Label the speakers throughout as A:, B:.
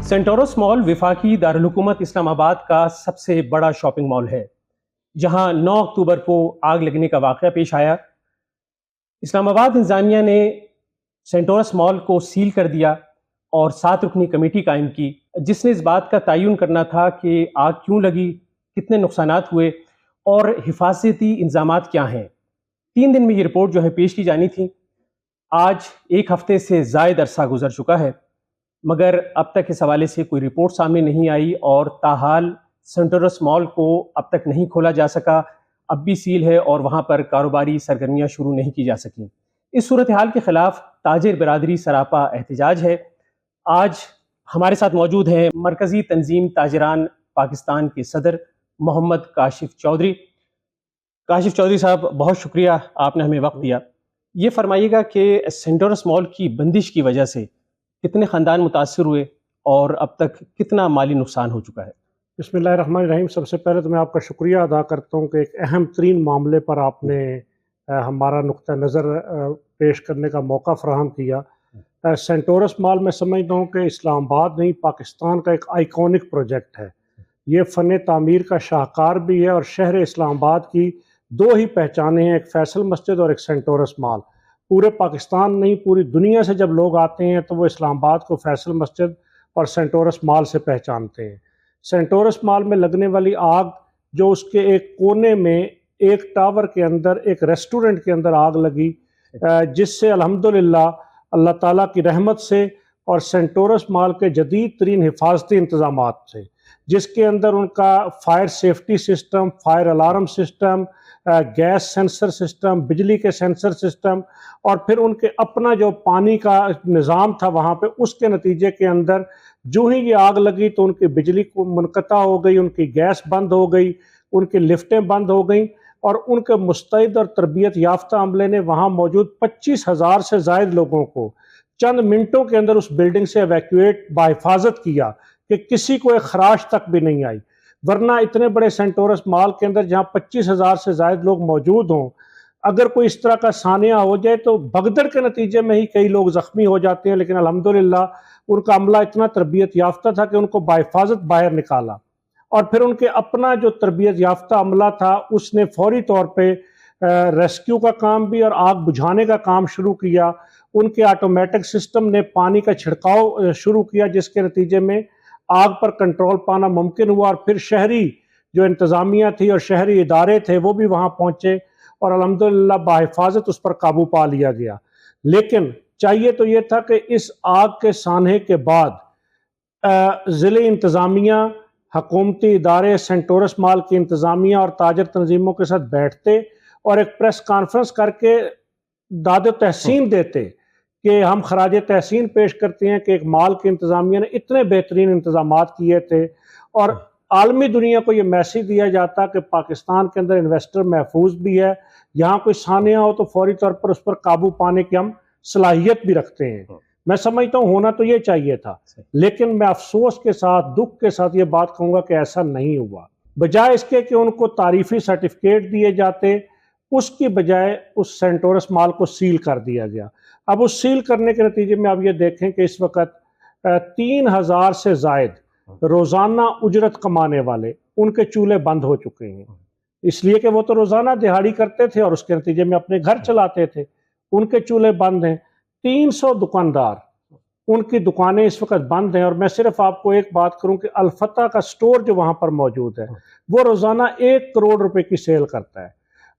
A: Centaurus mall वफाकी दारुल-हुकूमत इस्लामाबाद का सबसे बड़ा शॉपिंग मॉल है, जहां 9 अक्टूबर को आग लगने का वाक़या पेश आया। इस्लामाबाद इंतज़ामिया ने सेंटोरस मॉल को सील कर दिया और 7 रुकनी कमेटी कायम की, जिसने इस बात का तयन करना था कि आग क्यों लगी, कितने नुकसानात हुए और हिफाजती इंतज़ामात क्या हैं। 3 दिन में ये रिपोर्ट जो है पेश की जानी थी। आज 1 हफ्ते से ज़ायद अरसा गुजर चुका है, मगर अब तक इस हवाले से कोई रिपोर्ट सामने नहीं आई और ताहाल सेंटोरस मॉल को अब तक नहीं खोला जा सका। अब भी सील है और वहाँ पर कारोबारी सरगर्मियाँ शुरू नहीं की जा सकीं। इस सूरत हाल के ख़िलाफ़ ताजिर बिरादरी सरापा एहतजाज है। आज हमारे साथ मौजूद हैं मरकज़ी तंजीम ताजिरान पाकिस्तान के सदर मोहम्मद काशिफ चौधरी। काशिफ चौधरी साहब, बहुत शुक्रिया आपने हमें वक्त दिया। ये फरमाइएगा कि सेंटोरस मॉल की बंदिश की वजह से कितने ख़ानदान मुतासिर हुए और अब तक कितना माली नुकसान हो चुका है?
B: बिस्मिल्लाहिर्रहमानिर्रहीम। सबसे पहले तो मैं आपका शुक्रिया अदा करता हूँ कि एक अहम तरीन मामले पर आपने हमारा नुक्ता नज़र पेश करने का मौका फ़राहम किया। सेंटोरस मॉल मैं समझता हूँ कि इस्लामाबाद नहीं, पाकिस्तान का एक आइकॉनिक प्रोजेक्ट है। ये फ़न तामीर का शाहकार भी है और शहर इस्लामाबाद की दो ही पहचानें हैं, एक फैसल मस्जिद और एक सेंटोरस मॉल। पूरे पाकिस्तान नहीं, पूरी दुनिया से जब लोग आते हैं तो वो इस्लामाबाद को फैसल मस्जिद और सेंटोरस मॉल से पहचानते हैं। सेंटोरस मॉल में लगने वाली आग, जो उसके एक कोने में एक टावर के अंदर एक रेस्टोरेंट के अंदर आग लगी, जिससे अल्हम्दुलिल्लाह अल्लाह ताला की रहमत से और सेंटोरस मॉल के जदीद तरीन हिफाजती इंतज़ामात से, जिसके अंदर उनका fire safety system, fire alarm system, gas sensor system, बिजली के सेंसर सिस्टम और फिर उनके अपना जो पानी का निज़ाम था वहाँ पे, उसके नतीजे के अंदर जो ही ये आग लगी तो उनकी बिजली को मुनक़ता हो गई, उनकी गैस बंद हो गई, उनकी लिफ्टें बंद हो गई और उनके मुस्तैद और तरबियत याफ्ता अमले ने वहाँ मौजूद 25,000 से ज़ायद लोगों को चंद मिनटों के अंदर उस बिल्डिंग से एवैक्यूएट बाहिफाजत किया कि किसी को एक खराश तक भी नहीं आई। वरना इतने बड़े सेंटोरस मॉल के अंदर जहाँ 25,000 से ज़ायद लोग मौजूद हों, अगर कोई इस तरह का सानिया हो जाए तो भगदड़ के नतीजे में ही कई लोग ज़ख्मी हो जाते हैं। लेकिन अल्हम्दुलिल्लाह उनका अमला इतना तरबियत याफ्ता था कि उनको बाहिफाजत बाहर निकाला और फिर उनके अपना जो तरबियत याफ्ता अमला था उसने फौरी तौर पे रेस्क्यू का काम भी और आग बुझाने का काम शुरू किया। उनके ऑटोमेटिक सिस्टम ने पानी का छिड़काव शुरू किया, जिसके नतीजे में आग पर कंट्रोल पाना मुमकिन हुआ और फिर शहरी जो इंतज़ामिया थी और शहरी इदारे थे वो भी वहाँ पहुँचे और अल्हम्दुलिल्लाह बाहिफाजत उस पर काबू पा लिया गया। लेकिन चाहिए तो ये था कि इस आग के सानहे के बाद ज़िले इंतज़ामिया, हकूमती इदारे, सेंटोरस मॉल की इंतज़ामिया और ताजर तंजीमों के साथ बैठते और एक प्रेस कॉन्फ्रेंस करके दाद तहसीन देते कि हम खराज तहसीन पेश करते हैं कि एक मॉल की इंतज़ामिया ने इतने बेहतरीन इंतज़ामात किए थे और आलमी दुनिया को ये मैसेज दिया जाता कि पाकिस्तान के अंदर इन्वेस्टर महफूज भी है, यहाँ कोई सानिया हो तो फौरी तौर पर उस पर काबू पाने की हम सलाहियत भी रखते हैं। मैं समझता हूँ होना तो ये चाहिए था, लेकिन मैं अफसोस के साथ, दुख के साथ ये बात कहूँगा कि ऐसा नहीं हुआ। बजाय इसके कि उनको तारीफ़ी सर्टिफिकेट दिए जाते, उसकी बजाय उस सेंटोरस मॉल को सील कर दिया गया। अब उस सील करने के नतीजे में आप ये देखें कि इस वक्त 3,000 से ज़ायद रोज़ाना उजरत कमाने वाले, उनके चूल्हे बंद हो चुके हैं, इसलिए कि वो तो रोज़ाना दिहाड़ी करते थे और उसके नतीजे में अपने घर चलाते थे। उनके चूल्हे बंद हैं। 300 दुकानदार, उनकी दुकानें इस वक्त बंद हैं और मैं सिर्फ आपको एक बात करूं कि अल-फतह का स्टोर जो वहाँ पर मौजूद है वो रोज़ाना 1 करोड़ रुपए की सेल करता है।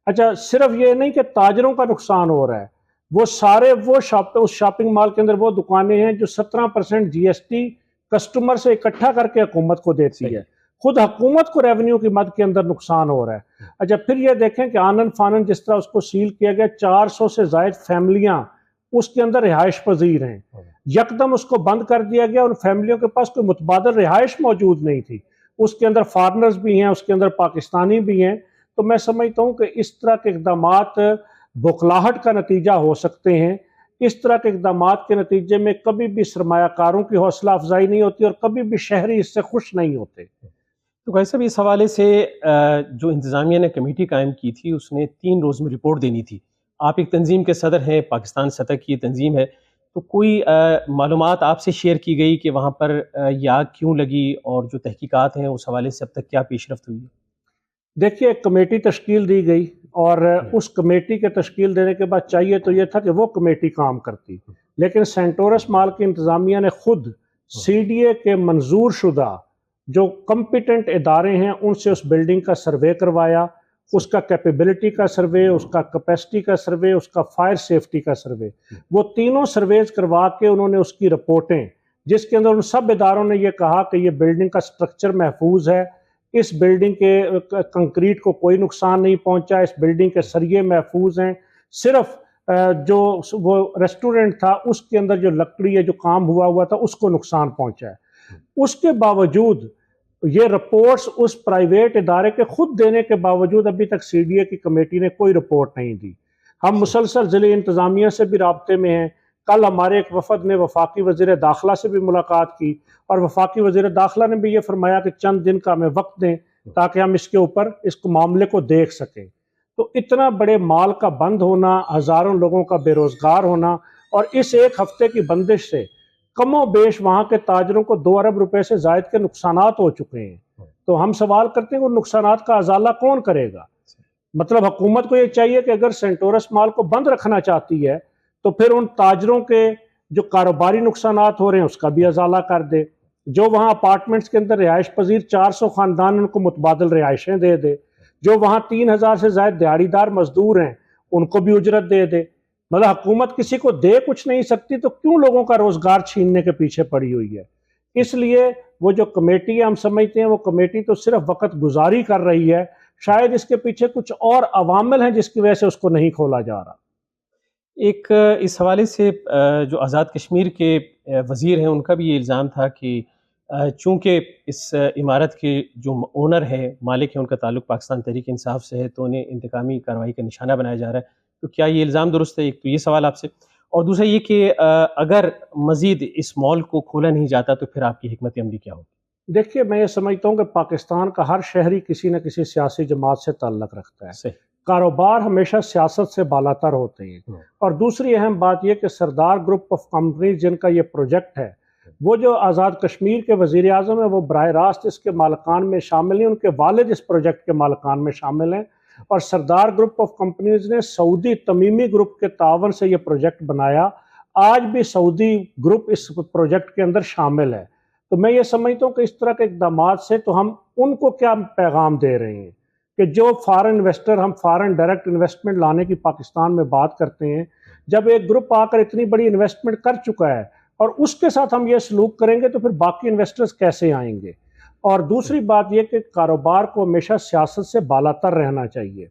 B: अच्छा, सिर्फ ये नहीं कि ताजरों का नुकसान हो रहा है, वो सारे वो उस शॉपिंग मॉल के अंदर वो दुकानें हैं जो 17% GST कस्टमर से इकट्ठा करके हुकूमत को देती है। खुद हुकूमत को रेवेन्यू की मद के अंदर नुकसान हो रहा है। अच्छा, फिर ये देखें कि आनन फानन जिस तरह उसको सील किया गया, 400 से ज़ायद फैमिलियां उसके अंदर रिहाइश पजीर हैं, यकदम उसको बंद कर दिया गया। उन फैमिलियों के पास कोई मुतबादल रिहाइश मौजूद नहीं थी। उसके अंदर फॉरनर्स भी हैं, उसके अंदर पाकिस्तानी भी हैं। तो मैं समझता हूँ कि इस तरह के इक़दामात बौखलाहट का नतीजा हो सकते हैं। इस तरह के इक़दामात के नतीजे में कभी भी सरमायाकारों की हौसला अफजाई नहीं होती और कभी भी शहरी इससे खुश नहीं होते।
A: तो भाई साहब, इस हवाले से जो इंतज़ामिया ने कमेटी कायम की थी उसने 3 रोज़ में रिपोर्ट देनी थी। आप एक तंजीम के सदर हैं, पाकिस्तान सतह की ये तंजीम है, तो कोई मालूमात आपसे शेयर की गई कि वहाँ पर ये आग क्यों लगी और जो तहकीकात हैं उस हवाले से अब तक क्या पेशरफ्त हुई है?
B: देखिए, एक कमेटी तश्कील दी गई और उस कमेटी के तश्कील देने के बाद चाहिए तो ये था कि वो कमेटी काम करती, लेकिन सेंटोरस माल की इंतज़ामिया ने खुद सीडीए के मंजूर शुदा जो कम्पिटेंट इदारे हैं उनसे उस बिल्डिंग का सर्वे करवाया, उसका कैपेबिलिटी का सर्वे, उसका कैपेसिटी का सर्वे, उसका फायर सेफ्टी का सर्वे, वो तीनों सर्वेज करवा के उन्होंने उसकी रिपोर्टें, जिसके अंदर उन सब इदारों ने यह कहा कि ये बिल्डिंग का स्ट्रक्चर महफूज है, इस बिल्डिंग के कंक्रीट को कोई नुकसान नहीं पहुंचा, इस बिल्डिंग के सरिये महफूज हैं, सिर्फ जो वो रेस्टोरेंट था उसके अंदर जो लकड़ी है जो काम हुआ था उसको नुकसान पहुंचा है। उसके बावजूद ये रिपोर्ट्स उस प्राइवेट इदारे के खुद देने के बावजूद अभी तक सीडीए की कमेटी ने कोई रिपोर्ट नहीं दी। हम मुसलसल ज़िले इंतज़ामिया से भी राब्ते में हैं। कल हमारे एक वफद ने वफाकी वज़ीर दाखिला से भी मुलाकात की और वफाकी वज़ीर दाखिला ने भी ये फरमाया कि चंद दिन का हमें वक्त दें ताकि हम इसके ऊपर इस मामले को देख सकें। तो इतना बड़े माल का बंद होना, हज़ारों लोगों का बेरोज़गार होना और इस एक हफ्ते की बंदिश से कमो बेश वहाँ के ताजरों को 2 अरब रुपए से ज़ायद के नुकसानात हो चुके हैं। तो हम सवाल करते हैं वो नुकसानात का अजाला कौन करेगा? मतलब हुकूमत को ये चाहिए कि अगर सेंटोरस माल को बंद रखना चाहती है तो फिर उन ताजरों के जो कारोबारी नुकसानात हो रहे हैं उसका भी अजाला कर दे। जो वहाँ अपार्टमेंट्स के अंदर रिहाइश पजीर 400 ख़ानदान उनको मुतबादल रिहाइशें दे दे। जो वहाँ 3000 से ज़ायद दिहाड़ीदार मजदूर हैं उनको भी उजरत दे दे। मतलब हुकूमत किसी को दे कुछ नहीं सकती तो क्यों लोगों का रोजगार छीनने के पीछे पड़ी हुई है? इसलिए वो जो कमेटी है हम समझते हैं वो कमेटी तो सिर्फ वक्त गुजारी कर रही है, शायद इसके पीछे कुछ और अवामिल हैं जिसकी वजह से उसको नहीं खोला जा रहा।
A: एक इस हवाले से जो आज़ाद कश्मीर के वज़ीर हैं उनका भी ये इल्ज़ाम था कि चूँकि इस इमारत के जो ओनर हैं, मालिक हैं, उनका ताल्लुक़ पाकिस्तान तहरीक इंसाफ से है तो उन्हें इंतकामी कार्रवाई का निशाना बनाया जा रहा है। तो क्या ये इल्ज़ाम दुरुस्त है? एक तो ये सवाल आपसे और दूसरा ये कि अगर मज़ीद इस मॉल को खोला नहीं जाता तो फिर आपकी हिकमत अमली क्या होगी?
B: देखिए, मैं ये समझता हूँ कि पाकिस्तान का हर शहरी किसी न किसी सियासी जमात से ताल्लुक़ रखता है।
A: सही।
B: कारोबार हमेशा सियासत से बालातर होते हैं। और दूसरी अहम बात यह कि सरदार ग्रुप ऑफ कंपनीज जिनका ये प्रोजेक्ट है, वो जो आज़ाद कश्मीर के वज़ीर आज़म है वो बराह रास्त इसके मालिकान में शामिल हैं, उनके वालिद इस प्रोजेक्ट के मालिकान में शामिल हैं और सरदार ग्रुप ऑफ कंपनीज ने सऊदी तमीमी ग्रुप के तावन से ये प्रोजेक्ट बनाया। आज भी सऊदी ग्रुप इस प्रोजेक्ट के अंदर शामिल है। तो मैं ये समझता हूँ कि इस तरह के इक़दामात से तो हम उनको क्या पैगाम दे रहे हैं कि जो फॉरेन इन्वेस्टर, हम फॉरेन डायरेक्ट इन्वेस्टमेंट लाने की पाकिस्तान में बात करते हैं, जब एक ग्रुप आकर इतनी बड़ी इन्वेस्टमेंट कर चुका है और उसके साथ हम ये सलूक करेंगे तो फिर बाकी इन्वेस्टर्स कैसे आएंगे? और दूसरी बात यह कि कारोबार को हमेशा सियासत से बालातर रहना चाहिए।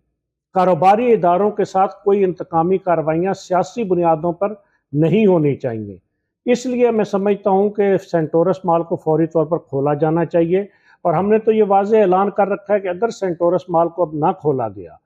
B: कारोबारी इदारों के साथ कोई इंतकामी कार्रवाइयाँ सियासी बुनियादों पर नहीं होनी चाहिए। इसलिए मैं समझता हूँ कि सेंटोरस माल को फौरी तौर पर खोला जाना चाहिए और हमने तो ये वाज़ेह ऐलान कर रखा है कि अगर सेंटोरस माल को अब ना खोला गया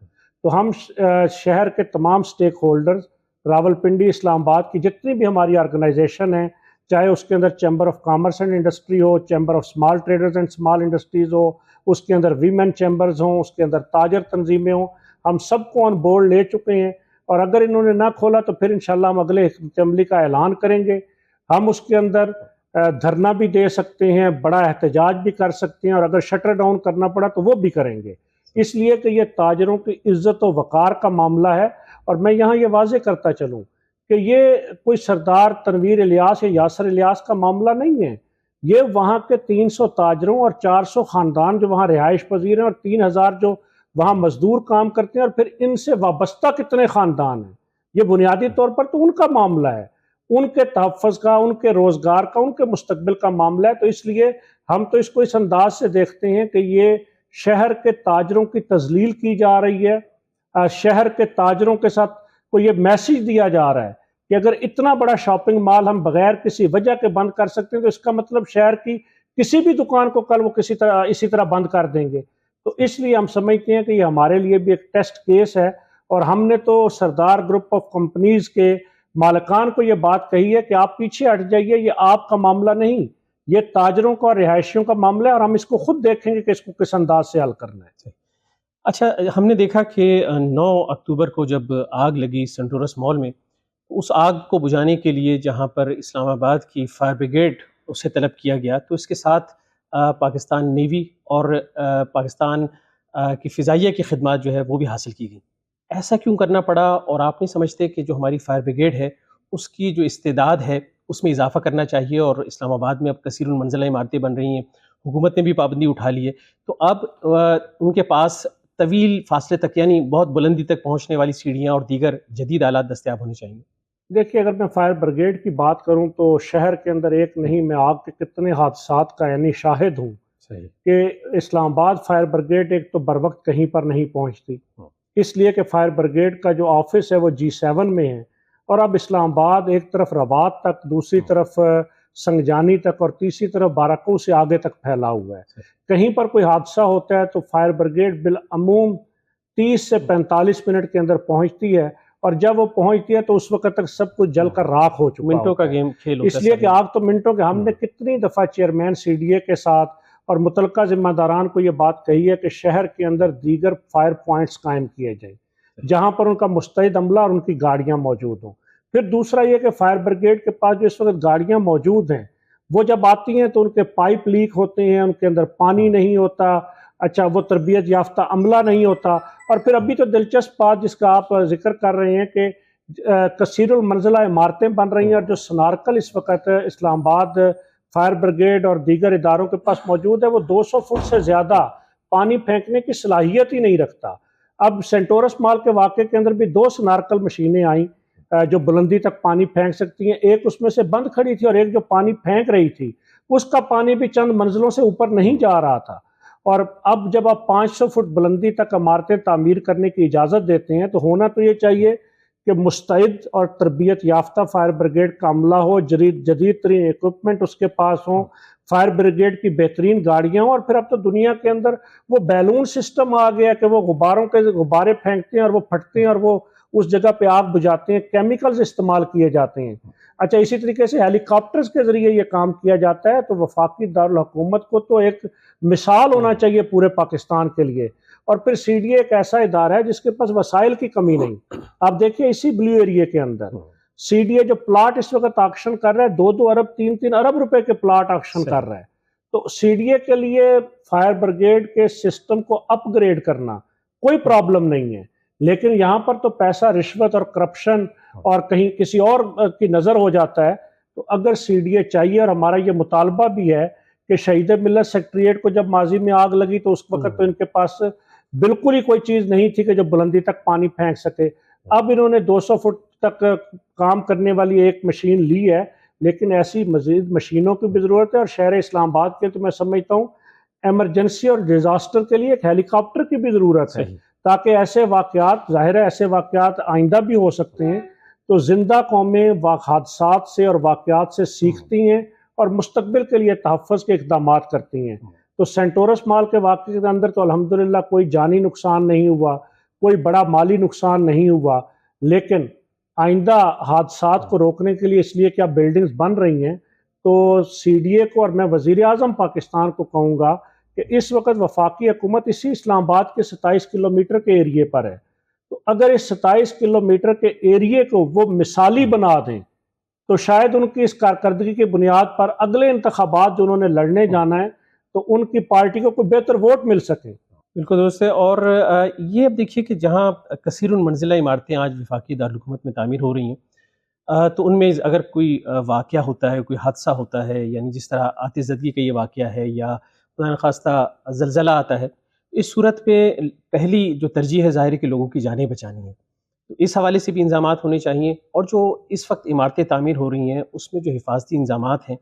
B: तो हम शहर के तमाम स्टेक होल्डर्स, रावलपिंडी, इस्लामाबाद की जितनी भी हमारी ऑर्गेनाइजेशन हैं, चाहे उसके अंदर chamber of commerce and industry हो, chamber of small traders and small industries हो, उसके अंदर वीमेन चैम्बर्स हों, उसके अंदर ताजर तंजीमें हों, हम सबको ऑन बोर्ड ले चुके हैं। और अगर इन्होंने ना खोला तो फिर इंशाल्लाह हम अगले असेंबली का ऐलान करेंगे। हम उसके अंदर धरना भी दे सकते हैं, बड़ा एहतजाज भी कर सकते हैं और अगर शटर डाउन करना पड़ा तो वो भी करेंगे, इसलिए कि ये ताजरों की इज्जत और वक़ार का मामला है। और मैं यहाँ ये वाज़ेह करता चलूँ कि ये कोई सरदार तनवीर इलियास या यासर इलियास का मामला नहीं है। ये वहाँ के 300 ताजरों और 400 ख़ानदान जो वहाँ रिहाइश पजीर हैं और 3000 जो वहाँ मजदूर काम करते हैं और फिर इनसे वाबस्ता कितने ख़ानदान हैं, ये बुनियादी तौर पर तो उनका मामला है, उनके तहफ़्फ़ुज़ का, उनके रोज़गार का, उनके मुस्तक़बिल का मामला है। तो इसलिए हम तो इसको इस अंदाज से देखते हैं कि ये शहर के ताजरों की तज़लील की जा रही है। शहर के ताजरों के साथ को ये मैसेज दिया जा रहा है कि अगर इतना बड़ा शॉपिंग मॉल हम बगैर किसी वजह के बंद कर सकते हैं तो इसका मतलब शहर की किसी भी दुकान को कल वो किसी तरह इसी तरह बंद कर देंगे। तो इसलिए हम समझते हैं कि ये हमारे लिए भी एक टेस्ट केस है और हमने तो सरदार ग्रुप ऑफ कंपनीज़ के मालिकान को ये बात कही है कि आप पीछे हट जाइए, ये आपका मामला नहीं, ये ताजरों का और रिहायशियों का मामला है और हम इसको खुद देखेंगे कि इसको किस अंदाज से हल करना है।
A: अच्छा, हमने देखा कि 9 अक्टूबर को जब आग लगी सेंटोरस मॉल में उस आग को बुझाने के लिए जहाँ पर इस्लामाबाद की फायर ब्रिगेड उसे तलब किया गया, तो इसके साथ पाकिस्तान नेवी और पाकिस्तान की फ़िज़ाइया की खिदमत जो है वो भी हासिल की गई। ऐसा क्यों करना पड़ा? और आप नहीं समझते कि जो हमारी फायर ब्रिगेड है उसकी जो इस्तेदाद है उसमें इजाफ़ा करना चाहिए? और इस्लामाबाद में अब कसीरुल मंज़िला इमारतें बन रही हैं, हुकूमत ने भी पाबंदी उठा ली है, तो अब उनके पास तवील फ़ासले तक यानी बहुत बुलंदी तक पहुँचने वाली सीढ़ियाँ और दीगर जदीद आलात दस्तयाब होने चाहिए।
B: देखिए, अगर मैं फायर ब्रिगेड की बात करूं तो शहर के अंदर एक नहीं, मैं आग के कितने हादसात का यानी शाहिद हूं
A: सही।
B: कि इस्लामाबाद फायर ब्रिगेड एक तो बर वक्त कहीं पर नहीं पहुंचती,
A: हाँ।
B: इसलिए कि फायर ब्रिगेड का जो ऑफिस है वो G7 में है, और अब इस्लामाबाद एक तरफ रवात तक, दूसरी तरफ संगजानी तक और तीसरी तरफ बाराकू से आगे तक फैला हुआ है।
A: सही।
B: कहीं पर कोई हादसा होता है तो फायर ब्रिगेड बिलअमूम 30 से 45 मिनट के अंदर पहुंचती है, और जब वो पहुंचती है तो उस वक्त तक सब कुछ जलकर राख हो चुका
A: मिनटों का
B: होता है।
A: गेम खेल होता है
B: इसलिए कि
A: सारे।
B: आग तो मिनटों के, हमने कितनी दफ़ा चेयरमैन CDA के साथ और मुतलका जिम्मेदारान को ये बात कही है कि शहर के अंदर दीगर फायर पॉइंट्स कायम किए जाएं जहां पर उनका मुस्तैद अमला और उनकी गाड़ियां मौजूद हों। फिर दूसरा ये कि फायर ब्रिगेड के पास जो इस वक्त गाड़ियां मौजूद हैं, वो जब आती हैं तो उनके पाइप लीक होते हैं, उनके अंदर पानी नहीं होता, अच्छा वो तरबियत याफ्ता अमला नहीं होता। और फिर अभी तो दिलचस्प बात जिसका आप जिक्र कर रहे हैं कि कसीरुल मंजिला इमारतें बन रही हैं, और जो स्नारकल इस वक्त इस्लामाबाद फायर ब्रिगेड और दीगर इदारों के पास मौजूद है वो 200 फुट से ज़्यादा पानी फेंकने की सलाहियत ही नहीं रखता। अब सेंटोरस माल के वाक़े के अंदर भी 2 स्नारकल मशीनें आई जो बुलंदी तक पानी फेंक सकती हैं। एक उसमें से बंद खड़ी थी और एक जो पानी फेंक रही थी, उसका पानी भी चंद मंजिलों से ऊपर नहीं जा रहा था। और अब जब आप 500 फुट बुलंदी तक इमारतें तामीर करने की इजाज़त देते हैं तो होना तो ये चाहिए कि मुस्तैद और तरबियत याफ्ता फायर ब्रिगेड का अमला हो, जदीद तरीन इक्विपमेंट उसके पास हो, फायर ब्रिगेड की बेहतरीन गाड़ियाँ हों। और फिर अब तो दुनिया के अंदर वो बैलून सिस्टम आ गया कि वो गुब्बारे फेंकते हैं और वो फटते हैं और वो उस जगह पे आग बुझाते हैं, केमिकल्स इस्तेमाल किए जाते हैं। अच्छा, इसी तरीके से हेलीकॉप्टर्स के ज़रिए ये काम किया जाता है। तो वफाकी दारुल हुकूमत को तो एक मिसाल होना चाहिए पूरे पाकिस्तान के लिए। और फिर CDA एक ऐसा इदारा है जिसके पास वसाइल की कमी नहीं। आप देखिए इसी ब्लू एरिया के अंदर CDA जो प्लाट इस वक्त ऑक्शन कर रहा है, 2-2 अरब 3-3 अरब रुपए के प्लाट ऑक्शन कर रहा है। तो CDA के लिए फायर ब्रिगेड के सिस्टम को अपग्रेड करना कोई प्रॉब्लम नहीं है, लेकिन यहाँ पर तो पैसा, रिश्वत और करप्शन और कहीं किसी और की नज़र हो जाता है। तो अगर CDA चाहिए, और हमारा ये मुतालबा भी है कि शहीद मिल्लत सेक्रेटेरिएट को जब माजी में आग लगी तो उस वक्त तो इनके पास बिल्कुल ही कोई चीज़ नहीं थी कि जो बुलंदी तक पानी फेंक सके। अब इन्होंने 200 फुट तक काम करने वाली एक मशीन ली है, लेकिन ऐसी मजीद मशीनों की भी ज़रूरत है। और शहर इस्लामाबाद के तो मैं समझता हूँ एमरजेंसी और डिज़ास्टर के लिए एक हेलीकॉप्टर की भी ज़रूरत है, ताकि ऐसे वाक़यात, ज़ाहिर है ऐसे वाक़यात आइंदा भी हो सकते हैं, तो ज़िंदा कौमें हादसात से और वाक़यात से सीखती हैं और मुस्तकबिल के लिए तहफ़्फ़ुज़ के इक़दामात करती हैं। तो सेंटोरस माल के वाक़े के अंदर तो अल्हम्दुलिल्लाह कोई जानी नुकसान नहीं हुआ, कोई बड़ा माली नुकसान नहीं हुआ, लेकिन आइंदा हादसात को रोकने के लिए, इसलिए कि अब बिल्डिंग्स बन रही हैं, तो CDA को, और मैं वज़ीर आज़म पाकिस्तान को कहूँगा कि इस वक्त वफाकी हुकूमत इसी इस्लामाबाद के 27 किलोमीटर के एरिए पर है। तो अगर इस 27 किलोमीटर के एरिए को वो मिसाली बना दें तो शायद उनकी इस कारकर्दगी की बुनियाद पर अगले इंतखाबात जो उन्होंने लड़ने जाना है तो उनकी पार्टी को कोई बेहतर वोट मिल सके।
A: बिल्कुल दोस्त है। और ये अब देखिए कि जहाँ कसीरुल मंजिला इमारतें आज वफाकी दारुल हुकूमत में तामीर हो रही हैं, तो उनमें अगर कोई वाक़या होता है, कोई हादसा होता है, यानी जिस तरह आतिशज़दगी का ये वाक़या है या खुदा न ख़ास्ता ज़लज़ला आता है, इस सूरत पे पहली जो तरजीह है ज़ाहिर है कि लोगों की जानें बचानी है। तो इस हवाले से भी इंतज़ामात होने चाहिए। और जो इस वक्त इमारतें तामीर हो रही हैं उसमें जो हिफाजती इंतज़ामात हैं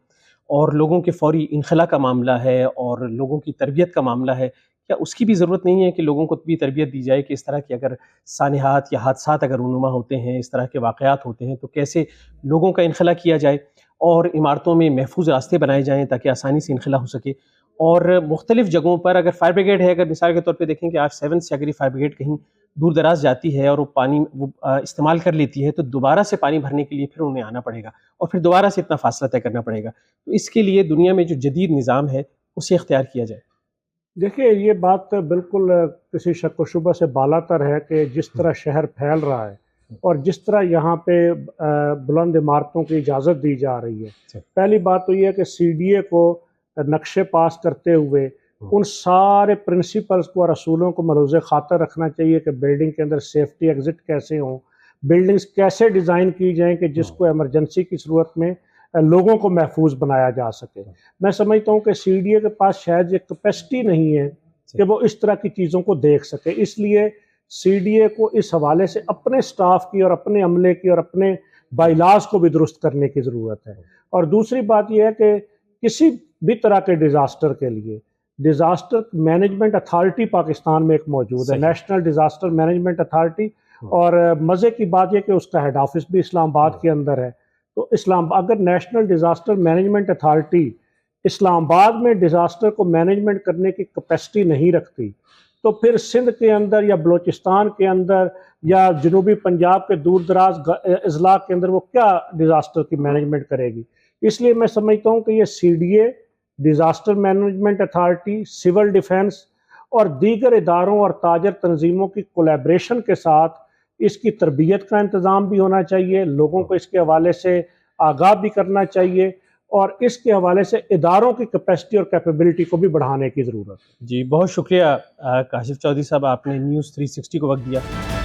A: और लोगों के फ़ौरी इनखला का मामला है और लोगों की तरबियत का मामला है, क्या उसकी भी ज़रूरत नहीं है कि लोगों को भी तरबियत दी जाए कि इस तरह के अगर सानिहात या हादसात अगर रूनुमा होते हैं, इस तरह के वाक़यात होते हैं, तो कैसे लोगों का इनखला किया जाए और इमारतों में महफूज रास्ते बनाए जाएँ ताकि आसानी से इनखला हो सके। और मुख्तलिफ़ जगहों पर अगर फायर ब्रिगेड है, अगर मिसाल के तौर पे देखें कि आज 7 से अगर ये फायर ब्रिगेड कहीं दूर दराज जाती है और वो पानी इस्तेमाल कर लेती है, तो दोबारा से पानी भरने के लिए फिर उन्हें आना पड़ेगा और फिर दोबारा से इतना फासला तय करना पड़ेगा। तो इसके लिए दुनिया में जो जदीद निज़ाम है उसे इख्तियार किया जाए।
B: देखिए, ये बात बिल्कुल किसी शक व शुबा से बालातर है कि जिस तरह शहर फैल रहा है और जिस तरह यहाँ पे बुलंद इमारतों की इजाज़त दी जा रही है, पहली बात तो ये है कि CDA को नक्शे पास करते हुए उन सारे प्रिंसिपल्स को और असूलों को मलूज़ ख़ातर रखना चाहिए कि बिल्डिंग के अंदर सेफ्टी एग्ज़िट कैसे हों, बिल्डिंग्स कैसे डिज़ाइन की जाएँ कि जिसको इमरजेंसी की सूरत में लोगों को महफूज बनाया जा सके। मैं समझता हूँ कि CDA के पास शायद ये कैपेसिटी नहीं है कि वो इस तरह की चीज़ों को देख सके, इसलिए CDA को इस हवाले से अपने स्टाफ की और अपने अमले की और अपने बाइलाज़ को भी दुरुस्त करने की ज़रूरत है। और दूसरी बात यह है कि किसी भी तरह के डिज़ास्टर के लिए डिज़ास्टर मैनेजमेंट अथॉरिटी पाकिस्तान में एक मौजूद है, नेशनल डिज़ास्टर मैनेजमेंट अथॉरिटी, और मज़े की बात यह कि उसका हेड ऑफिस भी इस्लामाबाद के अंदर है। तो अगर national disaster management authority Islamabad में डिज़ास्टर को मैनेजमेंट करने की कैपेसिटी नहीं रखती, तो फिर सिंध के अंदर या बलूचिस्तान के अंदर या जनूबी पंजाब के दूर दराज अजला के अंदर वो क्या डिज़ास्टर की मैनेजमेंट करेगी। इसलिए मैं समझता हूँ कि ये CDA, disaster management authority, civil defence और दीगर इदारों और ताजर तंजीमों की कोलैबोरेशन के साथ इसकी तरबियत का इंतज़ाम भी होना चाहिए, लोगों को इसके हवाले से आगाह भी करना चाहिए और इसके हवाले से इदारों की कैपेसिटी और कैपेबिलिटी को भी बढ़ाने की ज़रूरत है।
A: जी, बहुत शुक्रिया काशिफ चौधरी साहब, आपने न्यूज़ 360 को वक्त दिया।